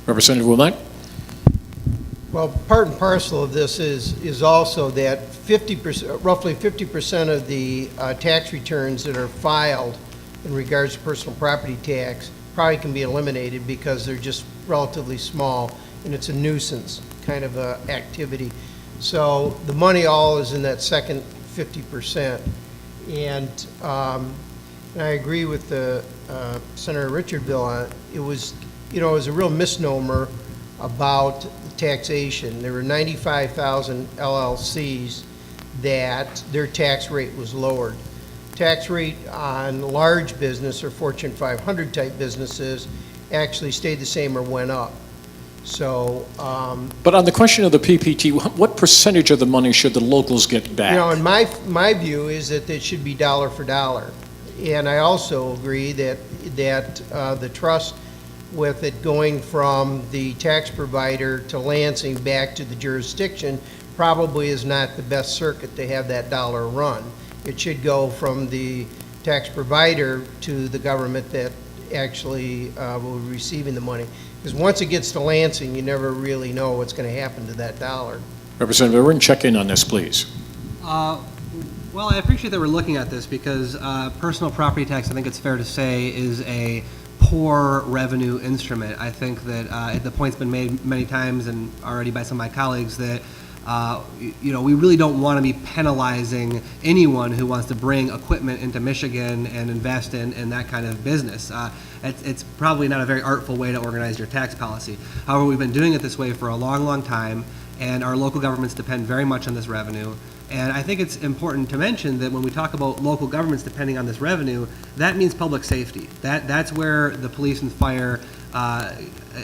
Representative Wilmot? Well, part and parcel of this is also that 50%, roughly 50% of the tax returns that are filed in regards to personal property tax probably can be eliminated because they're just relatively small and it's a nuisance kind of activity. So the money all is in that second 50%. And I agree with the Senator Richard bill on it. It was a real misnomer about taxation. There were 95,000 LLCs that their tax rate was lowered. Tax rate on large business or Fortune 500 type businesses actually stayed the same or went up. So, But on the question of the PPT, what percentage of the money should the locals get back? and my view is that it should be dollar for dollar. And I also agree that the trust, with it going from the tax provider to Lansing back to the jurisdiction, probably is not the best circuit to have that dollar run. It should go from the tax provider to the government that actually will be receiving the money. Because once it gets to Lansing, you never really know what's going to happen to that dollar. Representative Irwin, check in on this, please. Well, I appreciate that we're looking at this because personal property tax, I think it's fair to say, is a poor revenue instrument. I think that the point's been made many times and already by some of my colleagues that we really don't want to be penalizing anyone who wants to bring equipment into Michigan and invest in that kind of business. It's probably not a very artful way to organize your tax policy. However, we've been doing it this way for a long, long time, and our local governments depend very much on this revenue. And I think it's important to mention that when we talk about local governments depending on this revenue, that means public safety. That's where the police and fire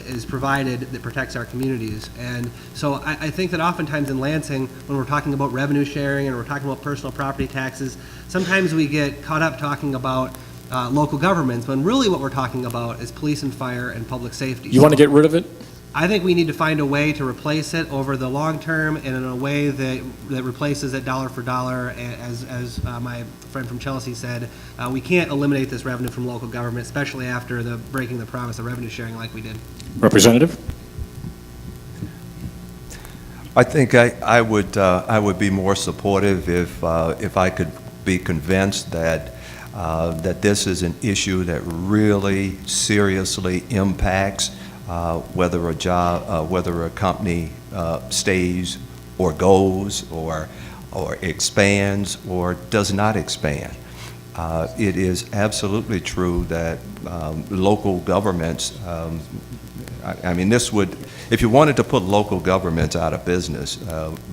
is provided that protects our communities. And so I think that oftentimes in Lansing, when we're talking about revenue sharing and we're talking about personal property taxes, sometimes we get caught up talking about local governments, when really what we're talking about is police and fire and public safety. You want to get rid of it? I think we need to find a way to replace it over the long term and in a way that replaces it dollar for dollar. As my friend from Chelsea said, we can't eliminate this revenue from local government, especially after the breaking the promise of revenue sharing like we did. Representative? I think I would be more supportive if I could be convinced that that this is an issue that really seriously impacts whether a company stays or goes or expands or does not expand. It is absolutely true that local governments, I mean, this would, if you wanted to put local governments out of business,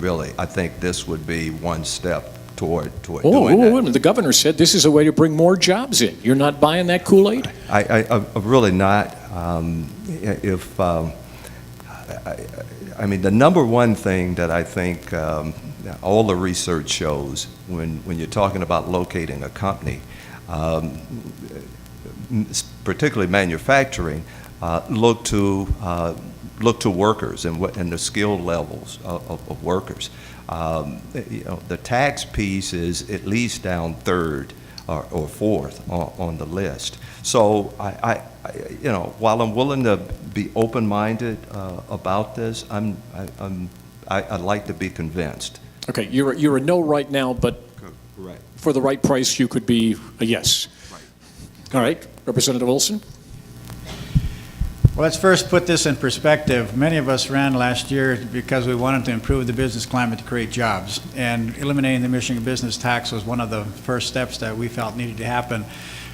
really, I think this would be one step toward doing that. The governor said this is a way to bring more jobs in. You're not buying that Kool-Aid? I'm really not. I mean, the number one thing that I think all the research shows when you're talking about locating a company, particularly manufacturing, look to workers and the skill levels of workers. The tax piece is at least down third or fourth on the list. So while I'm willing to be open-minded about this, I'd like to be convinced. Okay, you're a no right now, but Correct. for the right price, you could be a yes. Right. All right, Representative Olson? Well, let's first put this in perspective. Many of us ran last year because we wanted to improve the business climate to create jobs, and eliminating the Michigan business tax was one of the first steps that we felt needed to happen.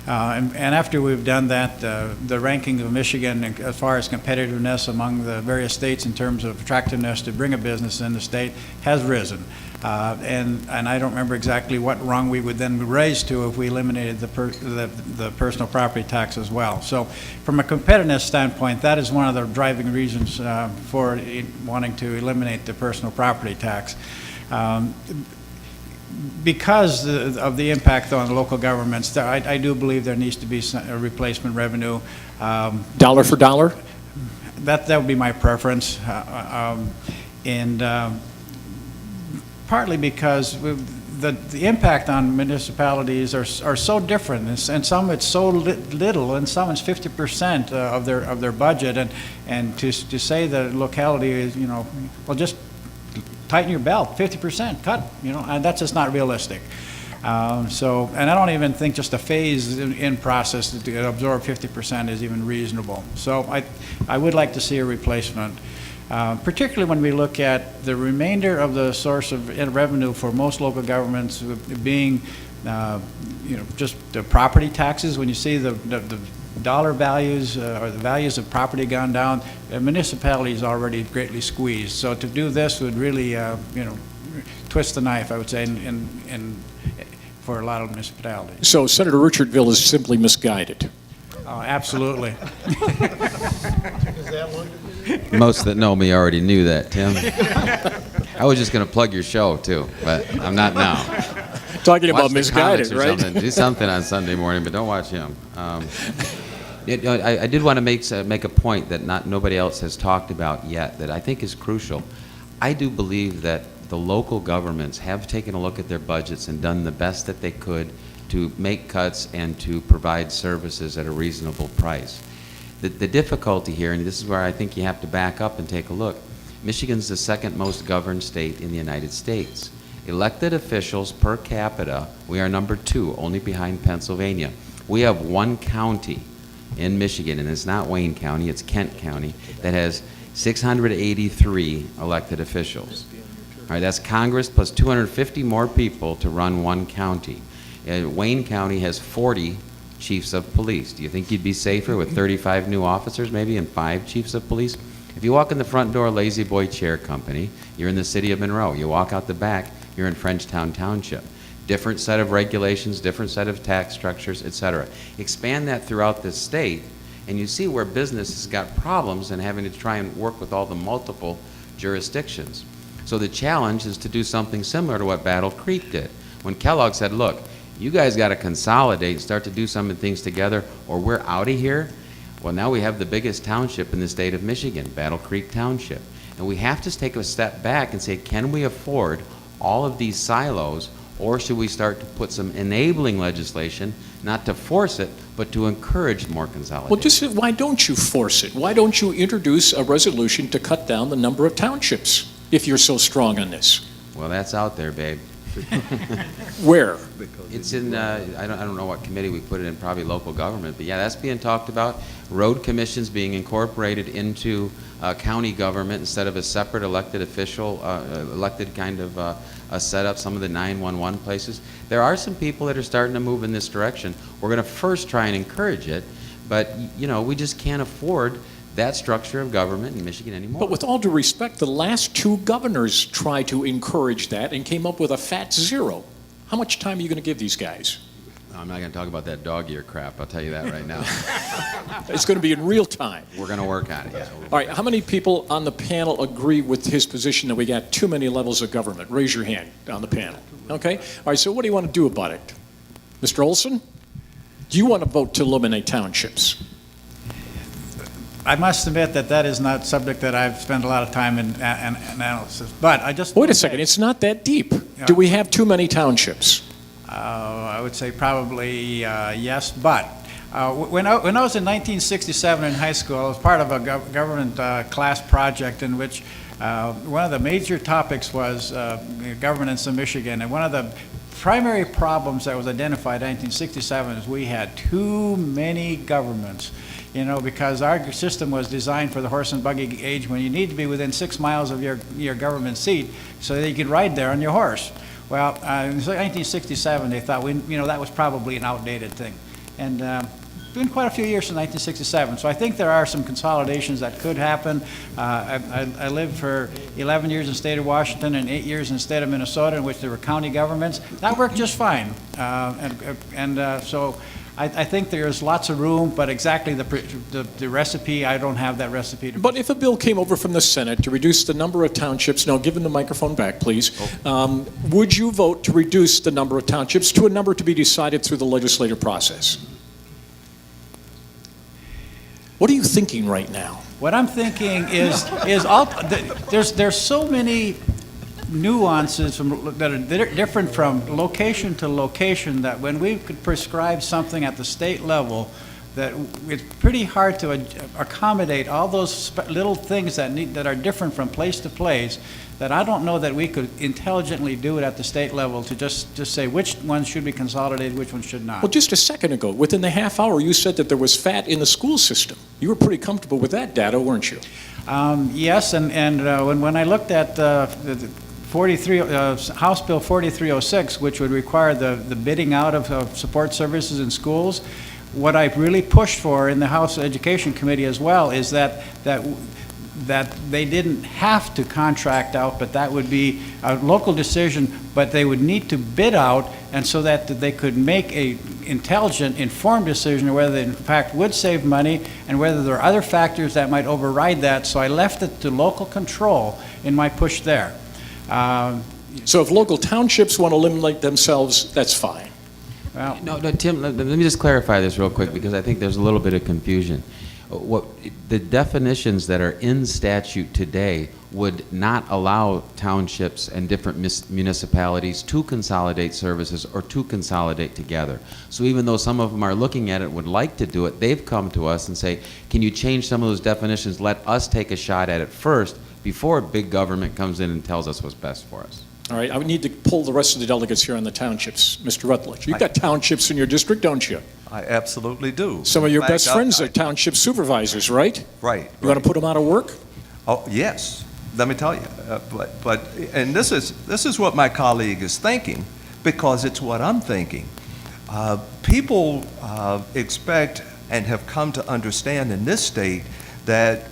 And after we've done that, the ranking of Michigan as far as competitiveness among the various states in terms of attractiveness to bring a business in the state has risen. And I don't remember exactly what rung we would then raise to if we eliminated the personal property tax as well. So from a competitiveness standpoint, that is one of the driving reasons for wanting to eliminate the personal property tax. Because of the impact on local governments, I do believe there needs to be a replacement revenue. Dollar for dollar? That would be my preference. Partly because the impact on municipalities are so different, and some it's so little, and some it's 50% of their budget, and to say that a locality is, well, just tighten your belt, 50% cut, and that's just not realistic. And I don't even think just a phase-in process to absorb 50% is even reasonable. So I would like to see a replacement. Particularly when we look at the remainder of the source of revenue for most local governments being, just the property taxes. When you see the dollar values or the values of property gone down, municipalities already greatly squeezed. So to do this would really, twist the knife, I would say, for a lot of municipalities. So Senator Richardville is simply misguided. Oh, absolutely. Is that one? Most that know me already knew that, Tim. I was just going to plug your show, too, but I'm not now. Talking Watch about the misguided, comics or right? something. Do something on Sunday morning, but don't watch him. I did want to make a point that nobody else has talked about yet that I think is crucial. I do believe that the local governments have taken a look at their budgets and done the best that they could to make cuts and to provide services at a reasonable price. The difficulty here, and this is where I think you have to back up and take a look, Michigan's the second most governed state in the United States. Elected officials per capita, we are number 2, only behind Pennsylvania. We have one county in Michigan, and it's not Wayne County, it's Kent County, that has 683 elected officials. All right, that's Congress plus 250 more people to run one county. Wayne County has 40 chiefs of police. Do you think you'd be safer with 35 new officers maybe and 5 chiefs of police? If you walk in the front door, Lazy Boy Chair Company, you're in the city of Monroe. You walk out the back, you're in Frenchtown Township. Different set of regulations, different set of tax structures, etc. Expand that throughout this state, and you see where business has got problems and having to try and work with all the multiple jurisdictions. So the challenge is to do something similar to what Battle Creek did. When Kellogg said, look, you guys got to consolidate and start to do some things together or we're out of here. Well, now we have the biggest township in the state of Michigan, Battle Creek Township. And we have to take a step back and say, can we afford all of these silos, or should we start to put some enabling legislation, not to force it, but to encourage more consolidation? Well, just why don't you force it? Why don't you introduce a resolution to cut down the number of townships if you're so strong on this? Well, that's out there, babe. Where? It's in, I don't know what committee we put it in, probably local government, but yeah, that's being talked about. Road commissions being incorporated into county government instead of a separate elected official, elected kind of a setup, some of the 911 places. There are some people that are starting to move in this direction. We're going to first try and encourage it, but we just can't afford that structure of government in Michigan anymore. But with all due respect, the last 2 governors tried to encourage that and came up with a fat 0. How much time are you going to give these guys? I'm not going to talk about that dog ear crap, I'll tell you that right now. It's going to be in real time. We're going to work on it, yeah. All right, how many people on the panel agree with his position that we got too many levels of government? Raise your hand on the panel. Okay? All right, so what do you want to do about it? Mr. Olson, do you want to vote to eliminate townships? I must admit that is not subject that I've spent a lot of time in analysis, but I just... Wait a second, it's not that deep. Yeah. Do we have too many townships? I would say probably yes, but when I was in 1967 in high school, I was part of a government class project in which one of the major topics was governance in Michigan, and one of the primary problems that was identified in 1967 is we had too many governments. Because our system was designed for the horse and buggy age when you need to be within 6 miles of your government seat so that you could ride there on your horse. Well, in 1967, they thought that was probably an outdated thing. And it's been quite a few years since 1967, so I think there are some consolidations that could happen. I lived for 11 years in the state of Washington and 8 years in the state of Minnesota, in which there were county governments. That worked just fine. So I think there's lots of room, but exactly the recipe, I don't have that recipe. But if a bill came over from the Senate to reduce the number of townships, now give him the microphone back, please, would you vote to reduce the number of townships to a number to be decided through the legislative process? What are you thinking right now? What I'm thinking is there's so many nuances that are different from location to location, that when we could prescribe something at the state level, that it's pretty hard to accommodate all those little things that are different from place to place, that I don't know that we could intelligently do it at the state level to just say which ones should be consolidated, which ones should not. Well, just a second ago, within the half hour, you said that there was fat in the school system. You were pretty comfortable with that data, weren't you? Yes, and when I looked at the 43, House Bill 4306, which would require the bidding out of support services in schools, what I really pushed for in the House Education Committee as well is that they didn't have to contract out, but that would be a local decision, but they would need to bid out, and so that they could make a intelligent, informed decision whether they in fact would save money and whether there are other factors that might override that. So I left it to local control in my push there. So if local townships want to eliminate themselves, that's fine. Well, No, Tim, let me just clarify this real quick, because I think there's a little bit of confusion. The definitions that are in statute today would not allow townships and different municipalities to consolidate services or to consolidate together. So even though some of them are looking at it, would like to do it, they've come to us and say, can you change some of those definitions? Let us take a shot at it first before big government comes in and tells us what's best for us. All right, I would need to pull the rest of the delegates here on the townships. Mr. Rutledge, you've got townships in your district, don't you? I absolutely do. Some of your In fact, best friends are township supervisors, right? Right. You want to put them out of work? Oh, yes, let me tell you. And this is what my colleague is thinking, because it's what I'm thinking. People expect and have come to understand in this state that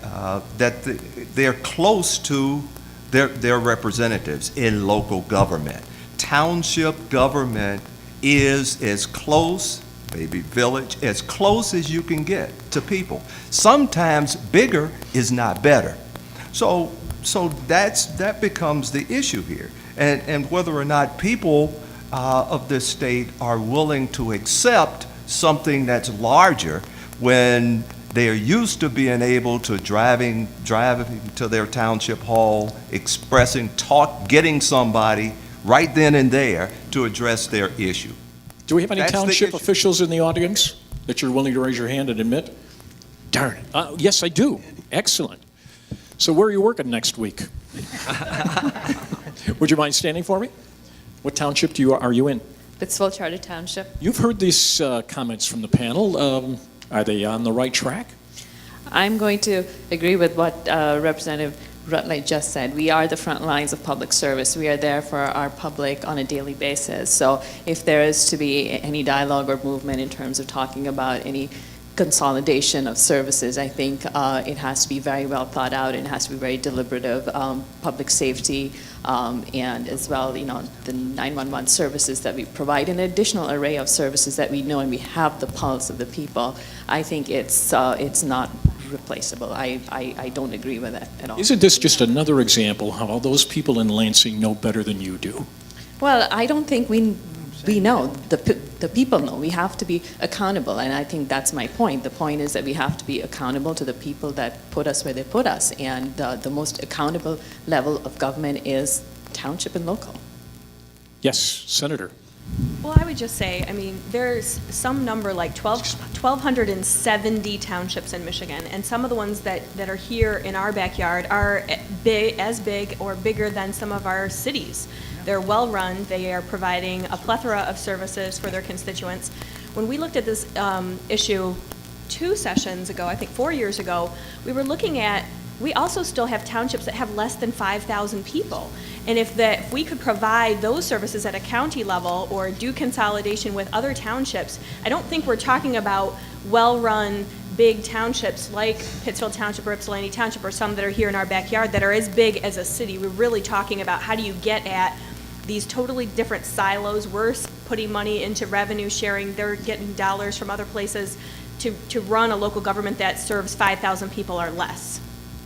they're close to their representatives in local government. Township government is as close, maybe village, as close as you can get to people. Sometimes bigger is not better. So that becomes the issue here. And whether or not people of this state are willing to accept something that's larger when they are used to being able to driving to their township hall, getting somebody right then and there to address their issue. Do we have any That's the township issue. officials in the audience that you're willing to raise your hand and admit? Darn it. Yes, I do. Excellent. So where are you working next week? Would you mind standing for me? What township are you in? Pittsville Charter Township. You've heard these comments from the panel. Are they on the right track? I'm going to agree with what Representative Rutledge just said. We are the front lines of public service. We are there for our public on a daily basis. So if there is to be any dialogue or movement in terms of talking about any consolidation of services, I think it has to be very well thought out, and it has to be very deliberative. Public safety and as well, the 911 services that we provide, an additional array of services that we know and we have the pulse of the people. I think it's not replaceable. I don't agree with that at all. Isn't this just another example how all those people in Lansing know better than you do? Well, I don't think we know. The people know. We have to be accountable, and I think that's my point. The point is that we have to be accountable to the people that put us where they put us, and the most accountable level of government is township and local. Yes, Senator. Well, I would just say, there's some number like 1,270 townships in Michigan, and some of the ones that are here in our backyard are as big or bigger than some of our cities. They're well-run. They are providing a plethora of services for their constituents. When we looked at this issue 2 sessions ago, I think 4 years ago, we were looking at, we also still have townships that have less than 5,000 people. And if we could provide those services at a county level or do consolidation with other townships, I don't think we're talking about well-run big townships like Pittsfield Township or Ypsilanti Township or some that are here in our backyard that are as big as a city. We're really talking about how do you get at these totally different silos. We're putting money into revenue sharing. They're getting dollars from other places to run a local government that serves 5,000 people or less.